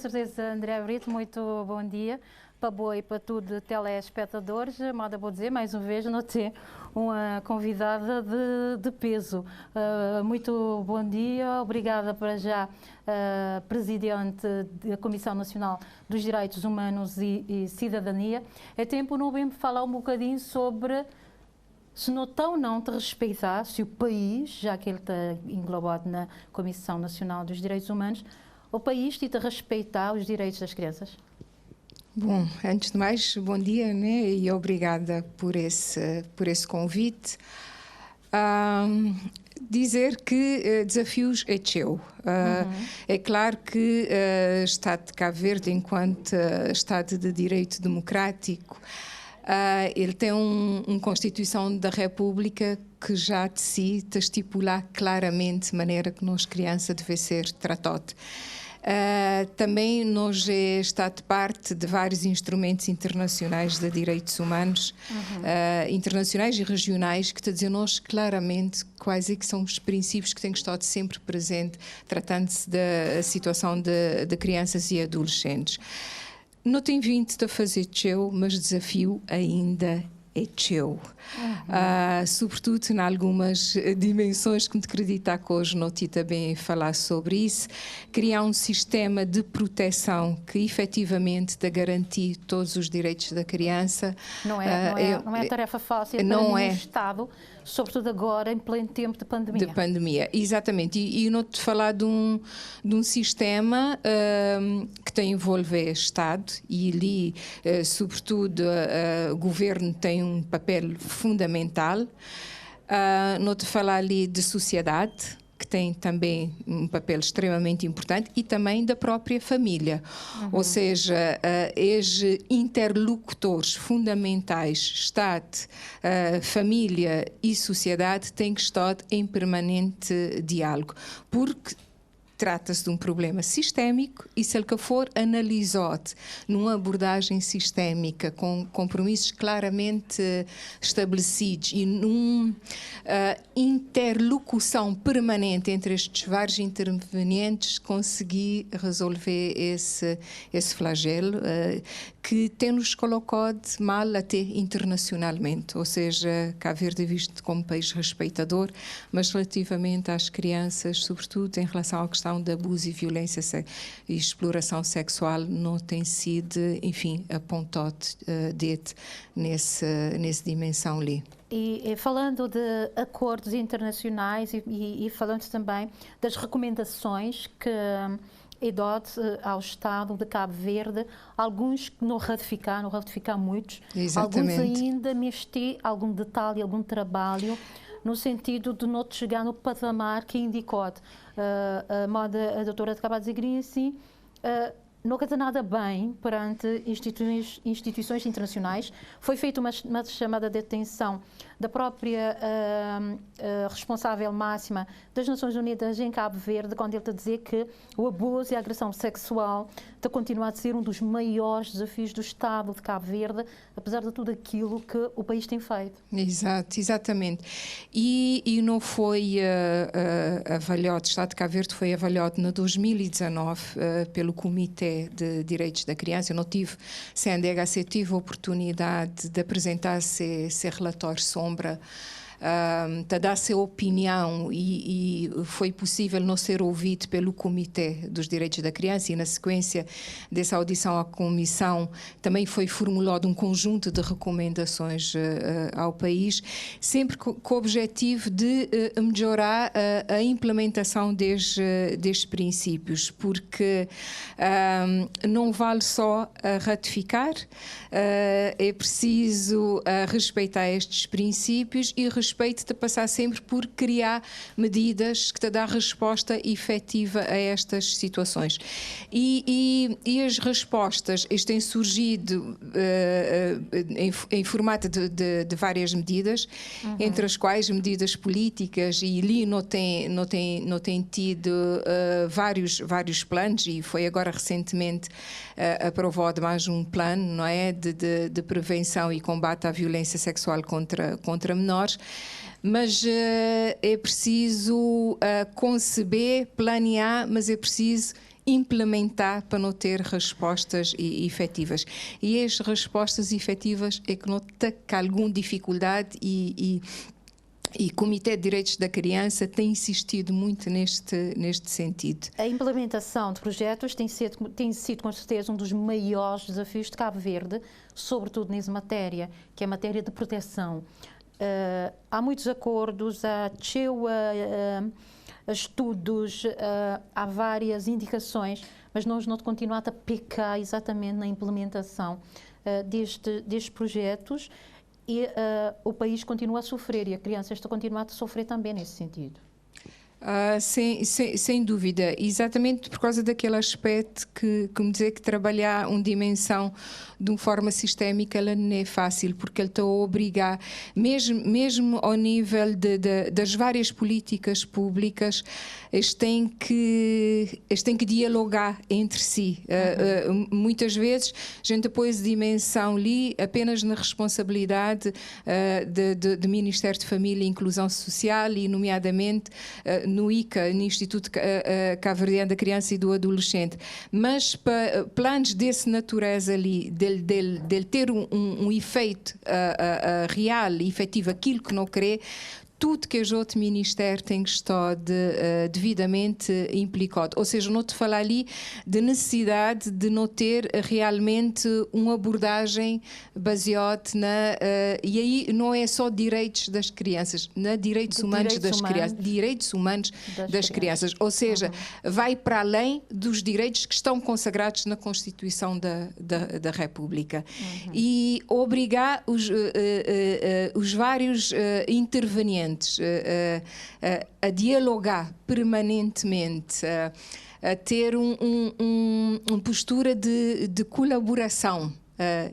certeza, André Brito, muito bom dia para boa e para tudo telespectadores. Moda vou dizer, mais uma vez, não ter uma convidada de peso. Muito bom dia, obrigada para já, Presidente da Comissão Nacional dos Direitos Humanos e Cidadania. É tempo não bem falar um bocadinho sobre se não estão não te respeitar, se o país, já que ele está englobado na Comissão Nacional dos Direitos Humanos, o país te respeitar os direitos das crianças? Bom, antes de mais, bom dia, né? E obrigada por esse convite. Dizer que desafios é teu. É claro que o Estado de Cabo Verde, enquanto Estado de Direito Democrático, ele tem uma Constituição da República que já de si te estipula claramente a maneira que nós criança deve ser tratada. Também nós estamos parte de vários instrumentos internacionais de direitos humanos, internacionais e regionais, que te dizem nós claramente quais é que são os princípios que têm que estar sempre presentes, tratando-se da situação de crianças e adolescentes. Não tem vindo a fazer teu, mas o desafio ainda é teu. Sobretudo em algumas dimensões que me acredita que hoje não te também falar sobre isso, criar um sistema de proteção que efetivamente te garantir todos os direitos da criança. Não é tarefa fácil para nenhum Estado, sobretudo agora em pleno tempo de pandemia. De pandemia, exatamente. E não te falar de um sistema que tem envolver Estado e ali, sobretudo, o governo tem um papel fundamental. Não te falar ali de sociedade, que tem também um papel extremamente importante, e também da própria família. Ou seja, os interlocutores fundamentais, Estado, família e sociedade, têm que estar em permanente diálogo, porque trata-se de um problema sistémico e, se ele for analisado numa abordagem sistémica, com compromissos claramente estabelecidos e numa interlocução permanente entre estes vários intervenientes, conseguir resolver esse flagelo que tem-nos colocado mal até internacionalmente. Ou seja, Cabo Verde é visto como país respeitador, mas relativamente às crianças, sobretudo em relação à questão de abuso e violência e exploração sexual, não tem sido, enfim, apontado dedo nessa dimensão ali. E falando de acordos internacionais e falando também das recomendações que EDOD ao Estado de Cabo Verde, alguns que não ratificaram muitos, exatamente. Alguns ainda mexem algum detalhe, algum trabalho, no sentido de não chegar no patamar que indicou. A doutora acaba de dizer assim, não quer dizer nada bem perante instituições internacionais. Foi feita uma chamada de atenção da própria responsável máxima das Nações Unidas em Cabo Verde, quando ele está a dizer que o abuso e a agressão sexual está a continuar a ser um dos maiores desafios do Estado de Cabo Verde, apesar de tudo aquilo que o país tem feito. Exatamente. E não foi avaliado, o Estado de Cabo Verde foi avaliado em 2019 pelo Comitê de Direitos da Criança. Eu não tive, sem a DHC, tive a oportunidade de apresentar esse relatório sombra, de dar a sua opinião, e foi possível não ser ouvido pelo Comitê dos Direitos da Criança, e na sequência dessa audição à Comissão também foi formulado um conjunto de recomendações ao país, sempre com o objetivo de melhorar a implementação destes princípios, porque não vale só ratificar, é preciso respeitar estes princípios e respeito de passar sempre por criar medidas que te dão resposta efetiva a estas situações. E as respostas têm surgido em formato de várias medidas, entre as quais medidas políticas, e ali não tem tido vários planos, e foi agora recentemente aprovado mais um plano, não é, de prevenção e combate à violência sexual contra menores. Mas é preciso conceber, planear, mas é preciso implementar para não ter respostas efetivas. E as respostas efetivas é que não tem alguma dificuldade e o Comitê de Direitos da Criança tem insistido muito neste sentido. A implementação de projetos tem sido com certeza um dos maiores desafios de Cabo Verde, sobretudo nessa matéria, que é a matéria de proteção. Há muitos acordos, há estudos, há várias indicações, mas nós não continuamos a pecar exatamente na implementação destes projetos. E o país continua a sofrer e a criança está continuando a sofrer também nesse sentido. Sem dúvida, exatamente por causa daquele aspecto que me dizer que trabalhar uma dimensão de uma forma sistémica ela não é fácil, porque ele está a obrigar, mesmo ao nível das várias políticas públicas, eles têm que dialogar entre si. Muitas vezes a gente põe a dimensão ali apenas na responsabilidade do Ministério de Família e Inclusão Social e, nomeadamente, no ICA, no Instituto Cabo-Verdiano da Criança e do Adolescente, mas para planos dessa natureza ali, dele ter um efeito real e efetivo, aquilo que não crê, tudo que os outros ministérios têm que estar devidamente implicado. Ou seja, não te falar ali de necessidade de não ter realmente uma abordagem baseada e aí não é só direitos das crianças, direitos humanos das crianças, direitos humanos das crianças. Ou seja, vai para além dos direitos que estão consagrados na Constituição da República. E obrigar os vários intervenientes a dialogar permanentemente, a ter uma postura de colaboração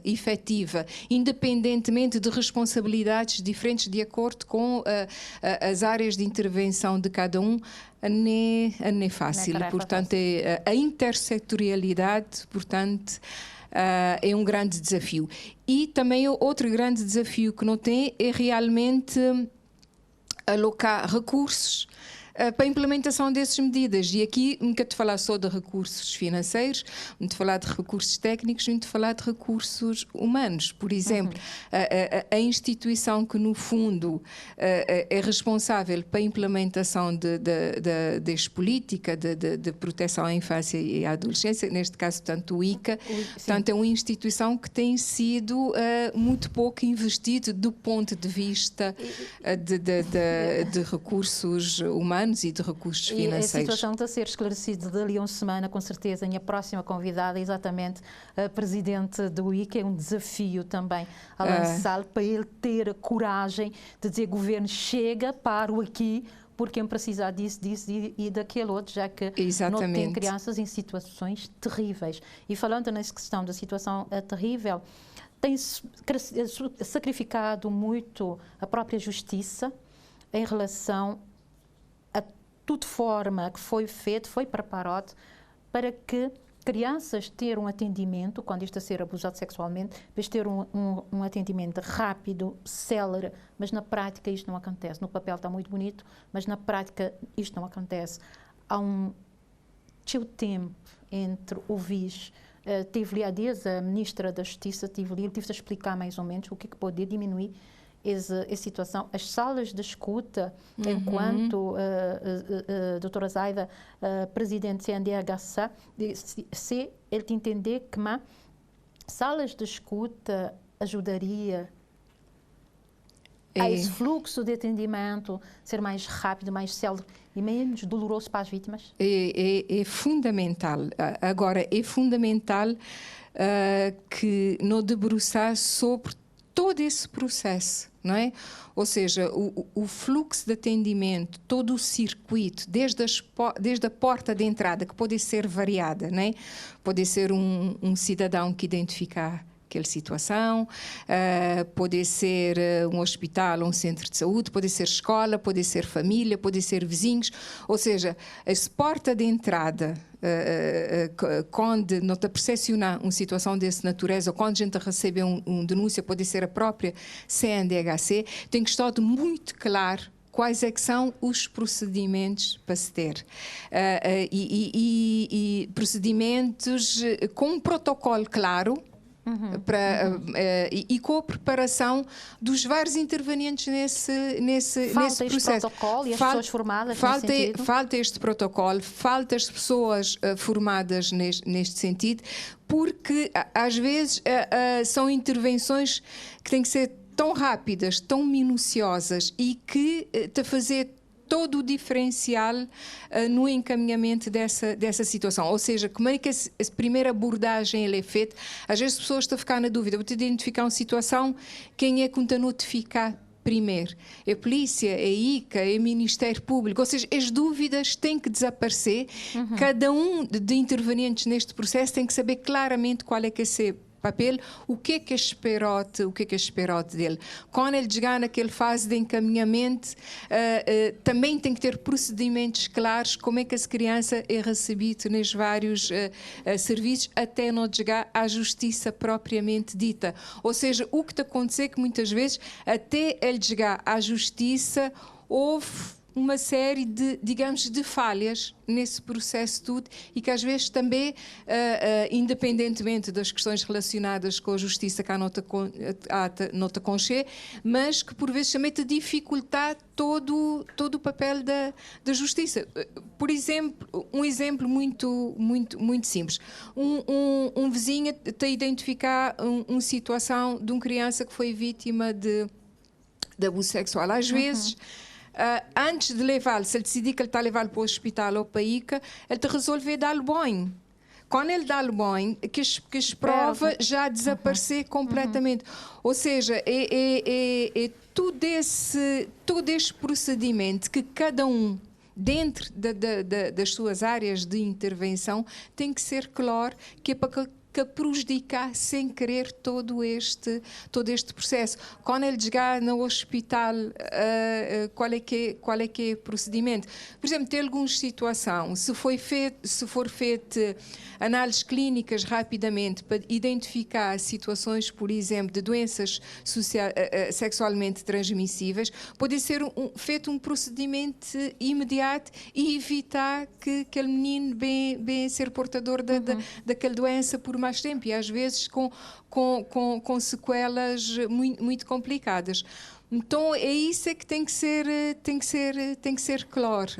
efetiva, independentemente de responsabilidades diferentes de acordo com as áreas de intervenção de cada um, não é fácil. Portanto, a intersetorialidade, portanto, é um grande desafio. E também outro grande desafio que não tem é realmente alocar recursos para a implementação dessas medidas. E aqui não quero falar só de recursos financeiros, não falar de recursos técnicos, não falar de recursos humanos. Por exemplo, a instituição que, no fundo, é responsável pela implementação desta política de proteção à infância e à adolescência, neste caso, tanto o ICA, portanto, é uma instituição que tem sido muito pouco investida do ponto de vista de recursos humanos e de recursos financeiros. E a situação está a ser esclarecida dali a uma semana, com certeza. A minha próxima convidada é exatamente a presidente do ICA. É um desafio também a lançar para ele ter a coragem de dizer: governo, chega, paro aqui, porque precisar disso e daquele outro, já que não tem crianças em situações terríveis. E falando nessa questão da situação terrível, tem sacrificado muito a própria justiça em relação a toda forma que foi feito, foi preparado para que crianças tenham um atendimento, quando está a ser abusado sexualmente, para ter um atendimento rápido, célere, mas na prática isto não acontece. No papel está muito bonito, mas na prática isto não acontece. Há um tempo entre o VIS, tive ali há dias a Ministra da Justiça, tive a explicar mais ou menos o que pode diminuir essa situação. As salas de escuta, enquanto a doutora Zaida, presidente do CNDHC, ele tem que entender que salas de escuta ajudaria a esse fluxo de atendimento ser mais rápido, mais célere e menos doloroso para as vítimas? É fundamental. Agora, é fundamental que não debruçar sobre todo esse processo, não é? Ou seja, o fluxo de atendimento, todo o circuito, desde a porta de entrada, que pode ser variada, não é? Pode ser um cidadão que identificar aquela situação, pode ser um hospital ou um centro de saúde, pode ser escola, pode ser família, pode ser vizinhos, ou seja, essa porta de entrada, quando não está a percepcionar uma situação dessa natureza, ou quando a gente recebe uma denúncia, pode ser a própria CNDHC, tem que estar muito claro quais é que são os procedimentos para se ter. E procedimentos com um protocolo claro, e com a preparação dos vários intervenientes nesse processo. Falta este protocolo e as pessoas formadas nesse sentido? Falta este protocolo, falta as pessoas formadas neste sentido, porque às vezes são intervenções que têm que ser tão rápidas, tão minuciosas e que te fazer todo o diferencial no encaminhamento dessa situação. Ou seja, como é que essa primeira abordagem é feita? Às vezes as pessoas estão a ficar na dúvida, vou-te identificar uma situação, quem é que te notificar primeiro? É a polícia, é a ICA, é o Ministério Público? Ou seja, as dúvidas têm que desaparecer. Cada um de intervenientes neste processo tem que saber claramente qual é que é seu papel, o que é esperado dele. Quando ele chegar naquela fase de encaminhamento, também tem que ter procedimentos claros, como é que essa criança é recebida nos vários serviços, até não chegar à justiça propriamente dita. Ou seja, o que está acontecendo é que muitas vezes, até ele chegar à justiça, houve uma série de falhas nesse processo tudo e que às vezes também, independentemente das questões relacionadas com a justiça que há nota conche, mas que por vezes também te dificultar todo o papel da justiça. Por exemplo, um exemplo muito simples. Um vizinho te identificar uma situação de uma criança que foi vítima de abuso sexual. Às vezes, antes de levá-lo, se ele decidir que ele está a levá-lo para o hospital ou para a ICA, ele te resolver dar-lhe banho. Quando ele dá-lhe banho, que as provas já desaparecer completamente. Ou seja, é todo esse procedimento que cada um, dentro das suas áreas de intervenção, tem que ser claro, que é para que prejudicar sem querer todo este processo. Quando ele chegar no hospital, qual é que é o procedimento? Por exemplo, tem alguma situação, se for feito análises clínicas rapidamente para identificar situações, por exemplo, de doenças sexualmente transmissíveis, pode ser feito um procedimento imediato e evitar que aquele menino venha ser portador daquela doença por mais tempo e às vezes com sequelas muito complicadas. Então é isso que tem que ser claro.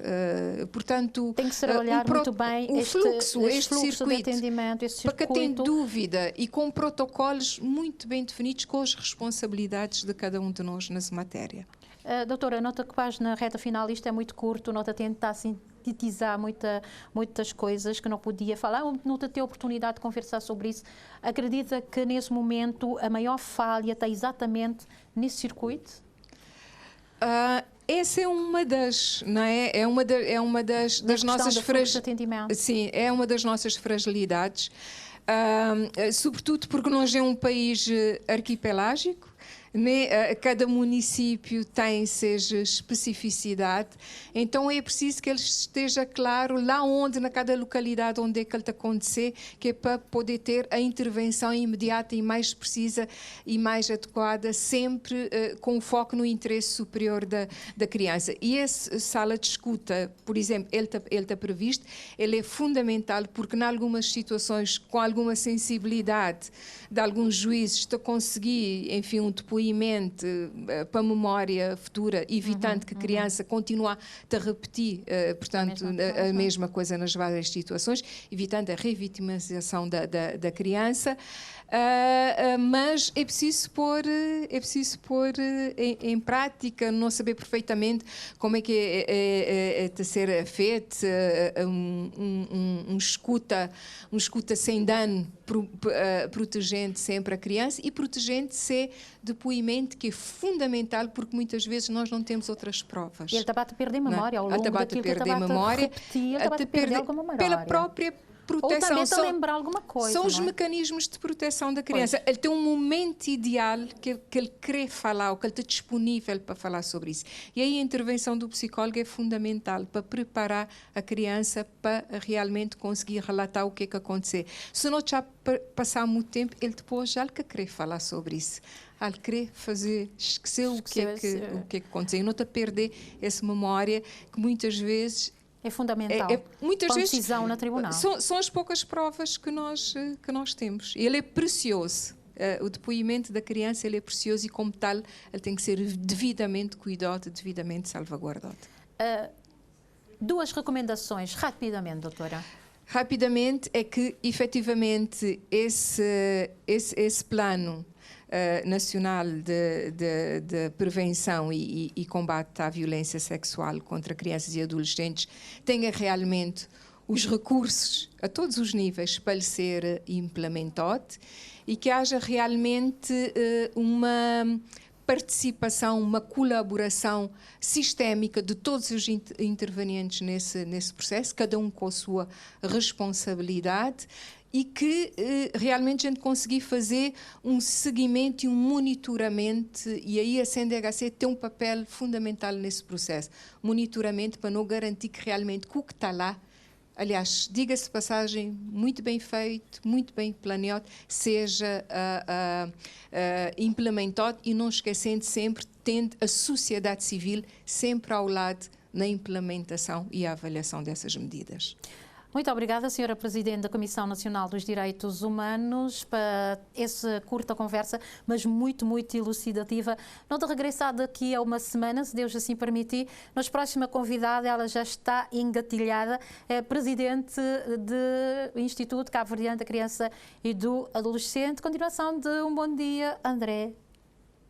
Portanto, tem que ser olhar muito bem este fluxo de atendimento, este circuito. Para quem tem dúvida e com protocolos muito bem definidos com as responsabilidades de cada um de nós nessa matéria. Doutora, nota que vais na reta final, isto é muito curto, nota tentar sintetizar muitas coisas que não podia falar, nota ter a oportunidade de conversar sobre isso. Acredita que nesse momento a maior falha está exatamente nesse circuito? Essa é uma das, não é? É uma das nossas fragilidades. Sim, é uma das nossas fragilidades, sobretudo porque nós é um país arquipelágico. Cada município tem seja especificidade, então é preciso que ele esteja claro lá onde, na cada localidade onde é que ele está a acontecer, que é para poder ter a intervenção imediata e mais precisa e mais adequada, sempre com foco no interesse superior da criança. E essa sala de escuta, por exemplo, ele está previsto, ele é fundamental porque em algumas situações, com alguma sensibilidade de alguns juízes, está a conseguir, enfim, um depoimento para a memória futura, evitando que a criança continue a repetir, portanto, a mesma coisa nas várias situações, evitando a revitimização da criança. Mas é preciso pôr em prática, não saber perfeitamente como é que é de ser feito um escuta sem dano, protegendo sempre a criança e protegendo se depoimento, que é fundamental porque muitas vezes nós não temos outras provas. E ele está a perder memória ao longo daquilo que ele está a repetir, ele está a perder alguma memória. proteção. Ou também lembrar alguma coisa. São os não é? mecanismos de proteção da criança. Pois. Ele tem um momento ideal que ele quer falar, ou que ele está disponível para falar sobre isso. E aí a intervenção do psicólogo é fundamental para preparar a criança para realmente conseguir relatar o que é que aconteceu. Se não já passar muito tempo, ele depois já quer falar sobre isso. Ele quer esquecer o que é que aconteceu. E não está a perder essa memória que muitas vezes é fundamental. Muitas vezes decisão na tribunal. São as poucas provas que nós temos. E ele é precioso. O depoimento da criança ele é precioso e, como tal, ele tem que ser devidamente cuidado, devidamente salvaguardado. 2 recomendações, rapidamente, doutora. Rapidamente, é que, efetivamente, esse plano nacional de prevenção e combate à violência sexual contra crianças e adolescentes tenha realmente os recursos a todos os níveis para ser implementado e que haja realmente uma participação, uma colaboração sistémica de todos os intervenientes nesse processo, cada um com a sua responsabilidade, e que realmente a gente conseguir fazer um seguimento e um monitoramento, e aí a CNDHC tem um papel fundamental nesse processo. Monitoramento para não garantir que realmente o que está lá, aliás, diga-se de passagem, muito bem feito, muito bem planeado, seja implementado e não esquecendo sempre, tendo a sociedade civil sempre ao lado na implementação e avaliação dessas medidas. Muito obrigada, Sra. Presidente da Comissão Nacional dos Direitos Humanos, para essa curta conversa, mas muito, muito elucidativa. Não de regressar daqui a uma semana, se Deus assim permitir. Nossa próxima convidada, ela já está engatilhada, é Presidente do Instituto Cabo Verdeano da Criança e do Adolescente. Continuação de um bom dia, André